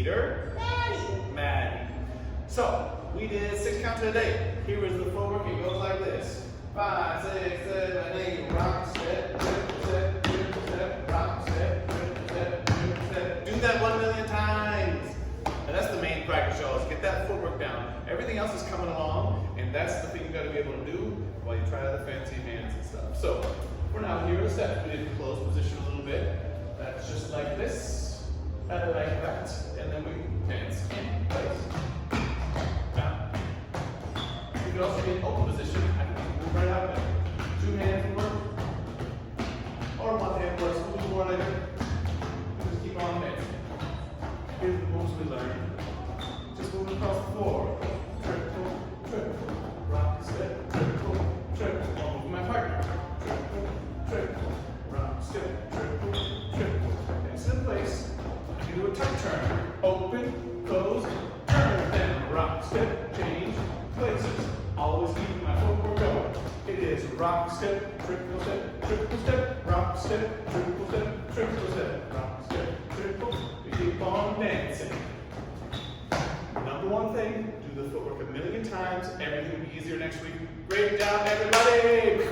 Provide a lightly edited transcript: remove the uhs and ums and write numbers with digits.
Peter? Maddie. So, we did 6 counts a day. Here is the footwork. It goes like this. 5, 6, 7, 8. Rock, step, triple step, triple step, rock, step, triple step, triple step. Do that 1,000,000 times. And that's the main practice, y'all, is get that footwork down. Everything else is coming along, and that's the thing you got to be able to do while you try the fancy hands and stuff. So, we're now here in step. We did the closed position a little bit. That's just like this, like that, and then we dance in place. Down. You can also be in open position. I can move right out of it. 2 hands work, or 1 hand works. We'll do more later. Just keep on dancing. Here's the moves we learned. Just moving across the floor. Triple, triple, rock, step, triple, triple. I'll move my partner. Triple, triple, rock, step, triple, triple. Dance in place. I can do a tuck turn. Open, close, turn, then rock, step, change places. Always keep my footwork going. It is rock, step, triple step, rock, step, triple step, rock, step, triple. We keep on dancing. Number 1 thing, do the footwork 1,000,000 times. Everything will be easier next week. Great job, everybody!